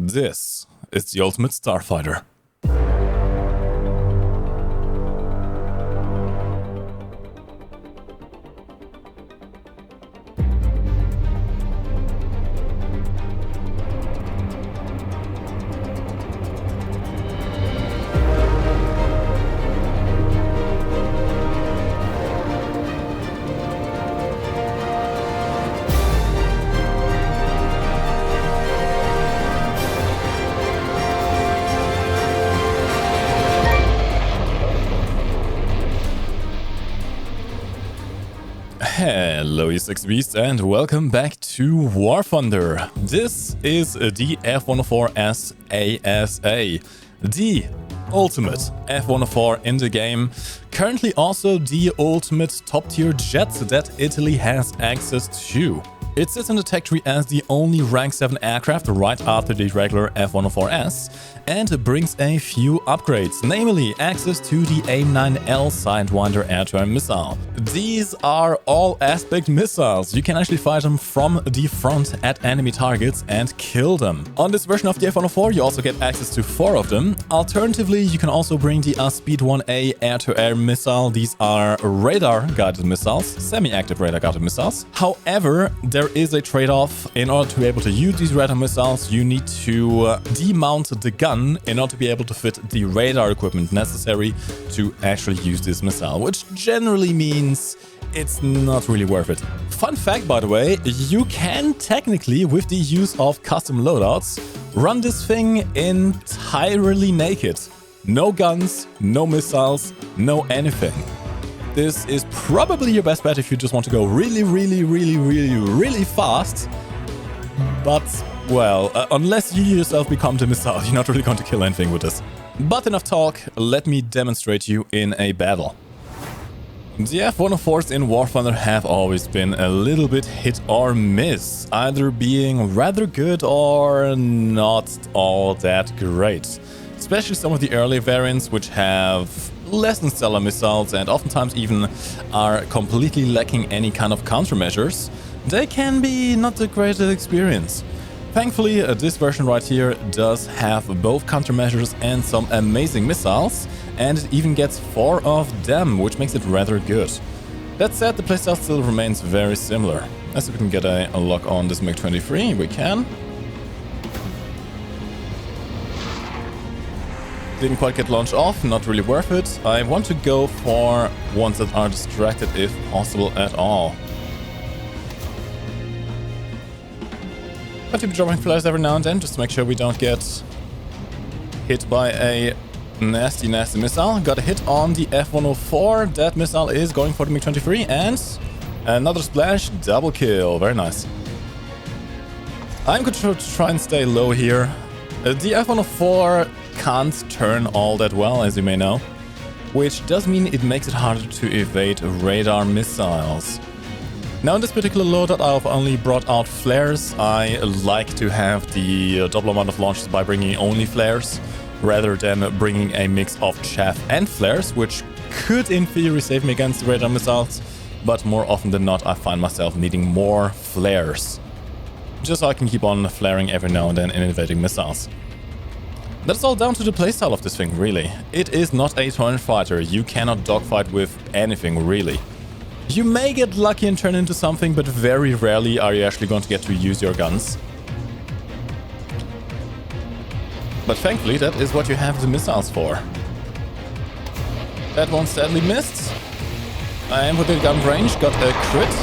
This is the ultimate Starfighter. Hello you six beasts and welcome back to War Thunder. This is the DF-104S ASA, the ultimate F-104 in the game. Currently also the ultimate top tier jet that Italy has access to. It sits in the tech tree as the only rank 7 aircraft right after the regular F-104S and brings a few upgrades, namely access to the AIM-9L Sidewinder air-to-air missile. These are all-aspect missiles. You can actually fire them from the front at enemy targets and kill them. On this version of the F-104 you also get access to 4 of them. Alternatively, you can also bring the Speed 1A air-to-air missile. These are radar-guided missiles, semi-active radar-guided missiles. However, there is a trade-off. In order to be able to use these radar missiles, you need to demount the gun in order to be able to fit the radar equipment necessary to actually use this missile, which generally means it's not really worth it. Fun fact, by the way, you can technically, with the use of custom loadouts, run this thing entirely naked. No guns, no missiles, no anything. This is probably your best bet if you just want to go really fast. But, well, unless you yourself become the missile, you're not really going to kill anything with this. But enough talk, let me demonstrate you in a battle. The F-104s in War Thunder have always been a little bit hit or miss, either being rather good or not all that great. Especially some of the early variants, which have less than stellar missiles and oftentimes even are completely lacking any kind of countermeasures, they can be not the greatest experience. Thankfully, this version right here does have both countermeasures and some amazing missiles, and it even gets 4 of them, which makes it rather good. That said, the playstyle still remains very similar. Let's see if we can get a lock on this MiG-23. We can. Didn't quite get launched off, not really worth it. I want to go for ones that are distracted if possible at all. But to be dropping flares every now and then just to make sure we don't get hit by a nasty missile. Got a hit on the F-104. That missile is going for the MiG-23 and another splash, double kill. Very nice. I'm going to try and stay low here. The F-104 can't turn all that well, as you may know, which does mean it makes it harder to evade radar missiles. Now in this particular loadout I've only brought out flares. I like to have the double amount of launches by bringing only flares, rather than bringing a mix of chaff and flares, which could in theory save me against radar missiles, but more often than not I find myself needing more flares, just so I can keep on flaring every now and then and evading missiles. That's all down to the playstyle of this thing, really. It is not a tournament fighter. You cannot dogfight with anything, really. You may get lucky and turn into something, but very rarely are you actually going to get to use your guns. But thankfully, that is what you have the missiles for. That one sadly missed. I am within gun range, got a crit.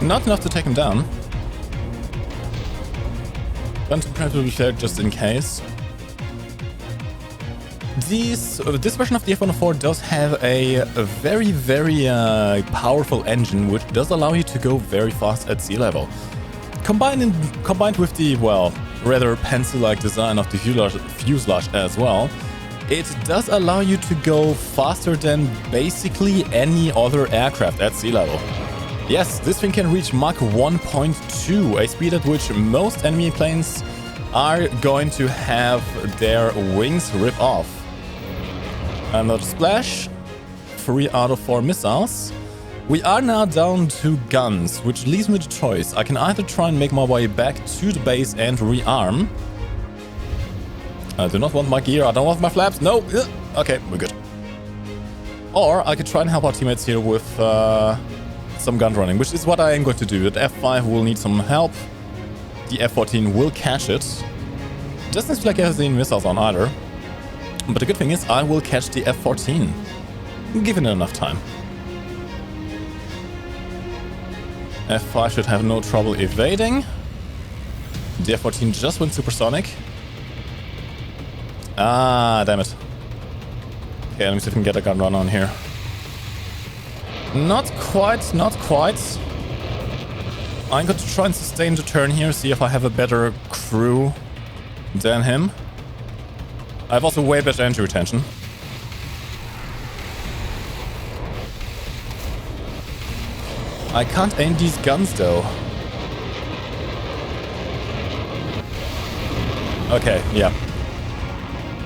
Not enough to take him down. Going to probably flare just in case. This version of the F-104 does have a very powerful engine, which does allow you to go very fast at sea level. Combined with the, well, rather pencil-like design of the fuselage as well, it does allow you to go faster than basically any other aircraft at sea level. Yes, this thing can reach Mach 1.2, a speed at which most enemy planes are going to have their wings rip off. Another splash, 3 out of 4 missiles. We are now down to guns, which leaves me the choice. I can either try and make my way back to the base and rearm. I do not want my gear, I don't want my flaps, no! Okay, we're good. Or I could try and help our teammates here with some gun running, which is what I am going to do. The F5 will need some help. The F-14 will catch it. Doesn't seem like it has any missiles on either. But the good thing is I will catch the F-14, given it enough time. F5 should have no trouble evading. The F-14 just went supersonic. Ah, damn it. Okay, let me see if I can get a gun run on here. Not quite, not quite. I'm going to try and sustain the turn here, see if I have a better crew than him. I have also way better entry retention. I can't aim these guns though. Okay, yeah.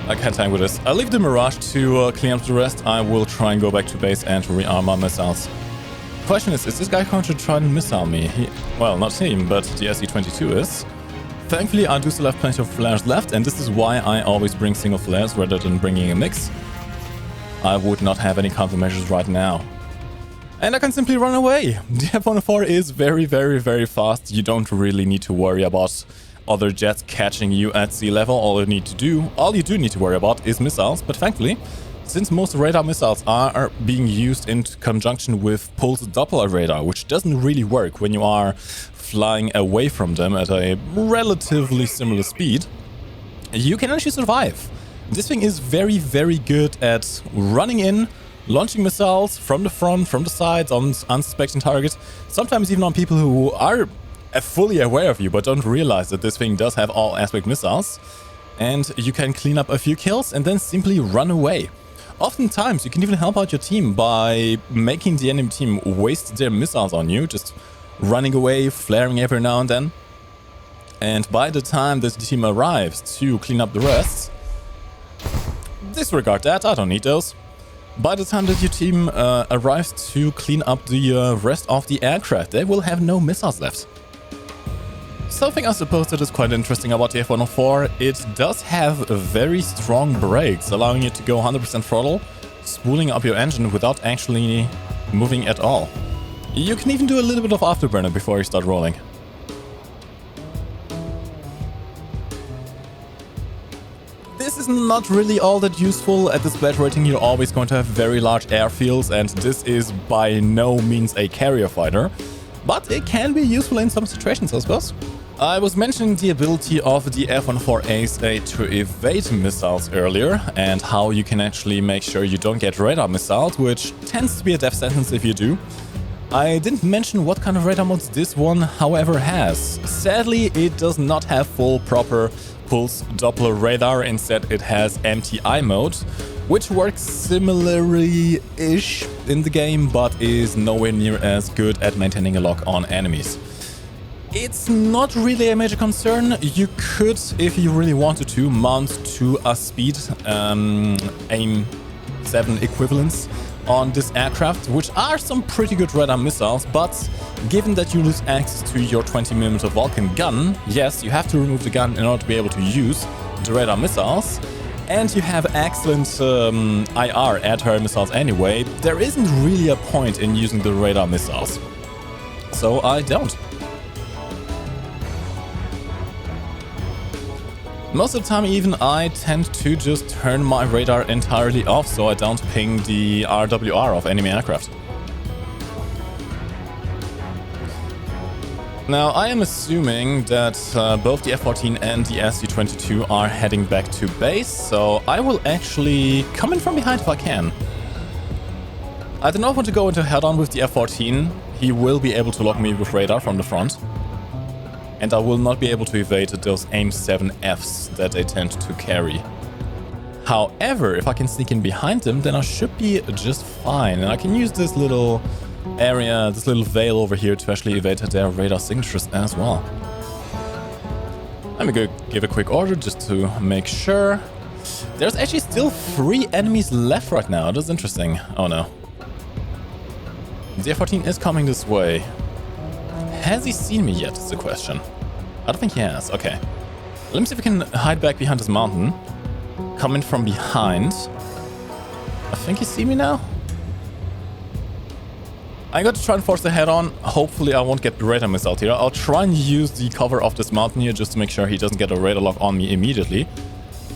I can't hang with this. I'll leave the Mirage to clean up the rest. I will try and go back to base and rearm my missiles. Question is this guy going to try and missile me? Well, not him, but the SE-22 is. Thankfully, I do still have plenty of flares left, and this is why I always bring single flares rather than bringing a mix. I would not have any countermeasures right now. And I can simply run away. The F-104 is very, very, very fast. You don't really need to worry about other jets catching you at sea level. All you do need to worry about is missiles, but thankfully, since most radar missiles are being used in conjunction with pulsed Doppler radar, which doesn't really work when you are flying away from them at a relatively similar speed, you can actually survive. This thing is very, very good at running in, launching missiles from the front, from the sides, on unsuspecting targets, sometimes even on people who are fully aware of you but don't realize that this thing does have all aspect missiles. And you can clean up a few kills and then simply run away. Oftentimes you can even help out your team by making the enemy team waste their missiles on you, just running away, flaring every now and then. And by the time that the team arrives to clean up the rest, disregard that, I don't need those. By the time that your team arrives to clean up the rest of the aircraft, they will have no missiles left. Something I suppose that is quite interesting about the F-104, it does have very strong brakes, allowing you to go 100% throttle, spooling up your engine without actually moving at all. You can even do a little bit of afterburner before you start rolling. This is not really all that useful. At this blade rating you're always going to have very large airfields, and this is by no means a carrier fighter. But it can be useful in some situations, I suppose. I was mentioning the ability of the F-104 ASA to evade missiles earlier, and how you can actually make sure you don't get radar missiled, which tends to be a death sentence if you do. I didn't mention what kind of radar modes this one, however, has. Sadly, it does not have full proper pulse Doppler radar. Instead, it has MTI mode, which works similarly-ish in the game, but is nowhere near as good at maintaining a lock on enemies. It's not really a major concern. You could, if you really wanted to, mount to a speed aim 7 equivalents on this aircraft, which are some pretty good radar missiles, but given that you lose access to your 20mm Vulcan gun, yes, you have to remove the gun in order to be able to use the radar missiles, and you have excellent IR air-to-air missiles anyway, there isn't really a point in using the radar missiles. So I don't. Most of the time even I tend to just turn my radar entirely off so I don't ping the RWR of enemy aircraft. Now I am assuming that both the F-14 and the SU-22 are heading back to base, so I will actually come in from behind if I can. I do not want to go into head-on with the F-14. He will be able to lock me with radar from the front. And I will not be able to evade those AIM 7Fs that they tend to carry. However, if I can sneak in behind them, then I should be just fine. And I can use this little area, this little veil over here to actually evade their radar signatures as well. Let me go give a quick order just to make sure. There's actually still 3 enemies left right now. That's interesting. Oh no. The F-14 is coming this way. Has he seen me yet, is the question. I don't think he has. Okay. Let me see if we can hide back behind this mountain. Come in from behind. I think he see me now. I got to try and force the head on. Hopefully I won't get radar missile here. I'll try and use the cover of this mountain here just to make sure he doesn't get a radar lock on me immediately.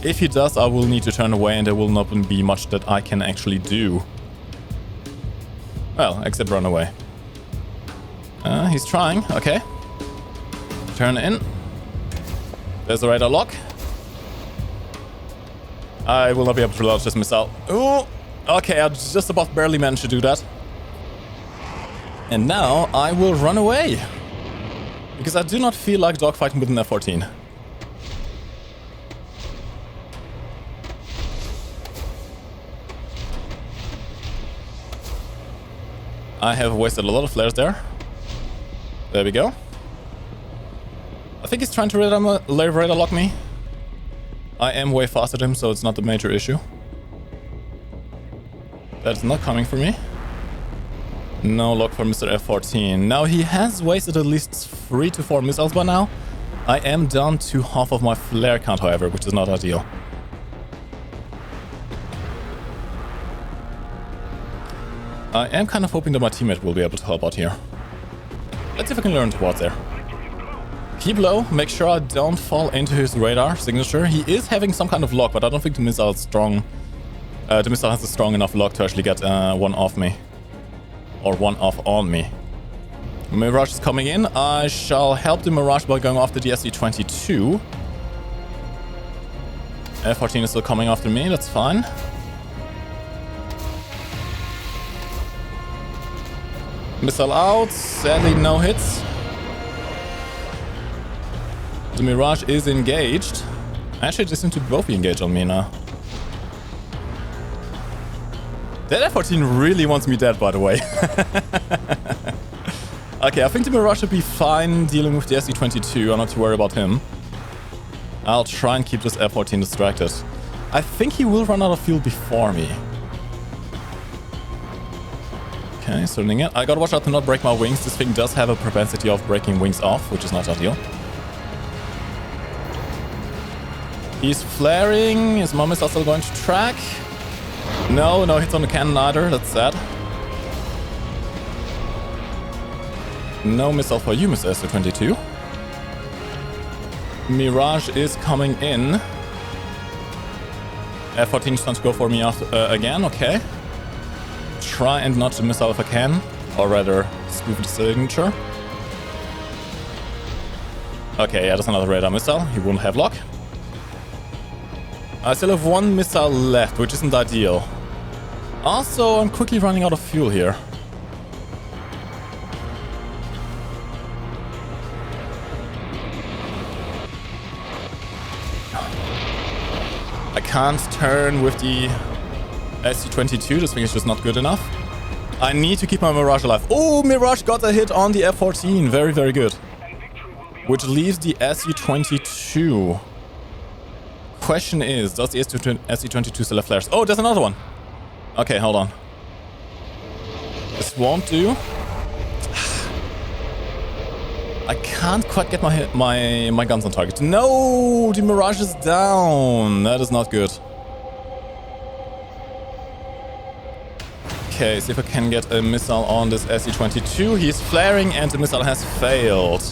If he does, I will need to turn away and there will not be much that I can actually do. Well, except run away. He's trying. Okay. Turn in. There's a radar lock. I will not be able to launch this missile. Ooh! Okay, I just about barely managed to do that. And now I will run away. Because I do not feel like dogfighting with an F-14. I have wasted a lot of flares there. There we go. I think he's trying to radar lock me. I am way faster than him, so it's not a major issue. That's not coming for me. No lock for Mr. F-14. Now he has wasted at least 3 to 4 missiles by now. I am down to half of my flare count, however, which is not ideal. I am kind of hoping that my teammate will be able to help out here. Let's see if I can learn towards there. Keep low, make sure I don't fall into his radar signature. He is having some kind of lock, but I don't think the missile is strong. The missile has a strong enough lock to actually get one off me. Or one off on me. Mirage is coming in. I shall help the Mirage by going after the SC-22. F-14 is still coming after me, that's fine. Missile out, sadly no hits. The Mirage is engaged. Actually, they seem to both be engaged on me now. That F-14 really wants me dead, by the way. Okay, I think the Mirage should be fine dealing with the SC-22. I'm not too worried about him. I'll try and keep this F-14 distracted. I think he will run out of fuel before me. Okay, starting it. I gotta watch out to not break my wings. This thing does have a propensity of breaking wings off, which is not ideal. He's flaring. His mom is also going to track. No hits on the cannon either. That's sad. No missile for you, Mr. SC-22. Mirage is coming in. F-14 is trying to go for me after, again. Okay. Try and notch the missile if I can. Or rather, spoof the signature. Okay, yeah, that's another radar missile. He won't have lock. I still have 1 missile left, which isn't ideal. Also, I'm quickly running out of fuel here. I can't turn with the SC-22, this thing is just not good enough. I need to keep my Mirage alive. Oh, Mirage got a hit on the F-14, very, very good. Which leaves the SC-22. Question is, does the SC-22 still have flares? Oh, there's another one. Okay, hold on. This won't do. I can't quite get my guns on target. No, the Mirage is down. That is not good. Okay, see if I can get a missile on this SC-22. He's flaring and the missile has failed.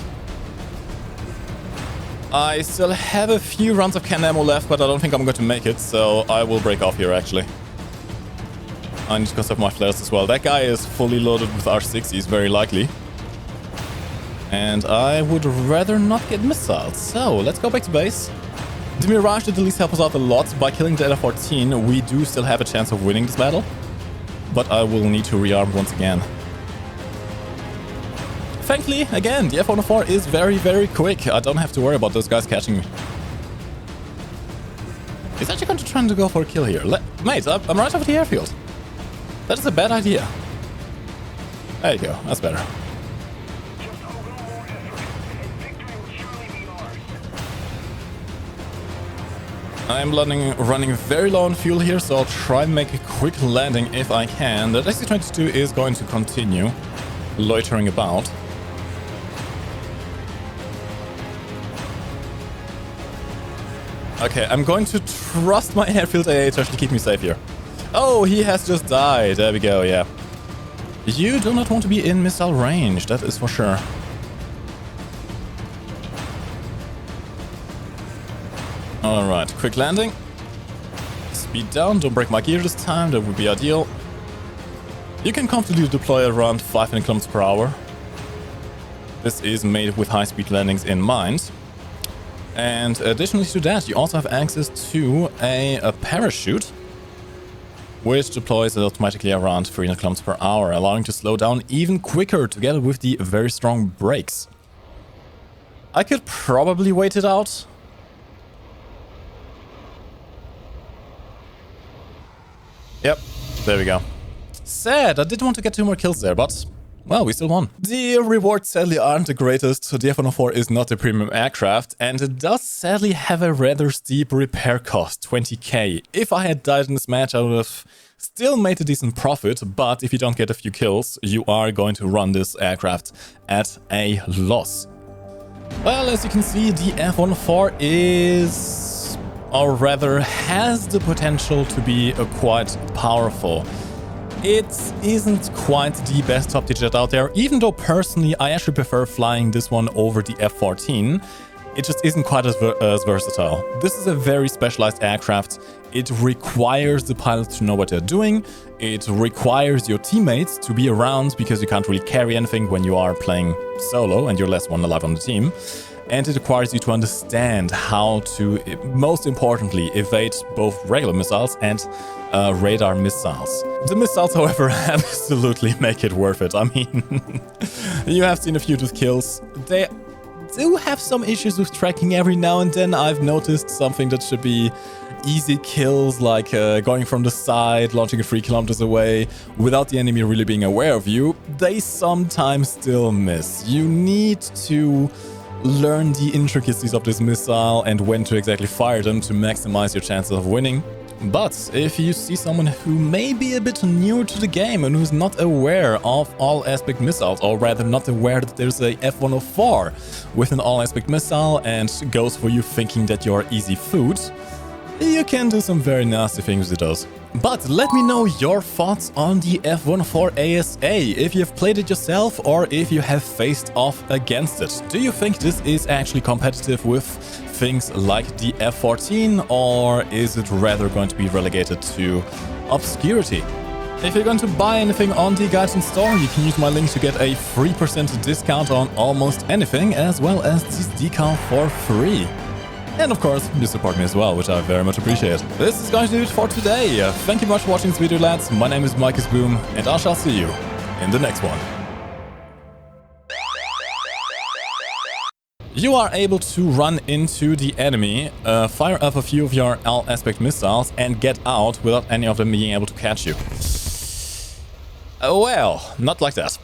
I still have a few rounds of cannon ammo left, but I don't think I'm going to make it, so I will break off here actually. I need to conserve my flares as well. That guy is fully loaded with R60s, very likely. And I would rather not get missiles, so let's go back to base. The Mirage did at least help us out a lot. By killing the F-14, we do still have a chance of winning this battle. But I will need to rearm once again. Thankfully, again, the F-104 is very, very quick. I don't have to worry about those guys catching me. He's actually going to try to go for a kill here. Mate, I'm right over the airfield. That is a bad idea. There you go, that's better. I'm running very low on fuel here, so I'll try and make a quick landing if I can. The DC-22 is going to continue loitering about. Okay, I'm going to trust my airfield AA to actually keep me safe here. Oh, he has just died. There we go, yeah. You do not want to be in missile range, that is for sure. Alright, quick landing. Speed down, don't break my gear this time, that would be ideal. You can comfortably deploy around 500 km per hour. This is made with high-speed landings in mind. And additionally to that, you also have access to a parachute, which deploys automatically around 300 km per hour, allowing to slow down even quicker together with the very strong brakes. I could probably wait it out. Yep, there we go. Sad, I did want to get 2 more kills there, but well, we still won. The rewards sadly aren't the greatest. The F-104 is not a premium aircraft, and it does sadly have a rather steep repair cost, 20k. If I had died in this match, I would have still made a decent profit, but if you don't get a few kills, you are going to run this aircraft at a loss. Well, as you can see, the F-104 is, or rather has the potential to be quite powerful. It isn't quite the best top tier jet out there, even though personally I actually prefer flying this one over the F-14. It just isn't quite as versatile. This is a very specialized aircraft. It requires the pilots to know what they're doing. It requires your teammates to be around because you can't really carry anything when you are playing solo and you're less one alive on the team. And it requires you to understand how to, most importantly, evade both regular missiles and radar missiles. The missiles, however, absolutely make it worth it. I mean, you have seen a few with kills. They do have some issues with tracking every now and then. I've noticed something that should be easy kills, like going from the side, launching it 3 kilometers away, without the enemy really being aware of you. They sometimes still miss. You need to learn the intricacies of this missile and when to exactly fire them to maximize your chances of winning. But if you see someone who may be a bit newer to the game and who's not aware of all-aspect missiles, or rather not aware that there's a F-104 with an all-aspect missile and goes for you thinking that you're easy food, you can do some very nasty things with those. But let me know your thoughts on the F-104 ASA, if you have played it yourself or if you have faced off against it. Do you think this is actually competitive with things like the F-14, or is it rather going to be relegated to obscurity? If you're going to buy anything on the Guardian store, you can use my link to get a 3% discount on almost anything, as well as this decal for free. And of course, you support me as well, which I very much appreciate. This is going to do it for today. Thank you much for watching this video, lads. My name is MikeGoesBoom, and I shall see you in the next one. You are able to run into the enemy, fire up a few of your all-aspect missiles, and get out without any of them being able to catch you. Well, not like that.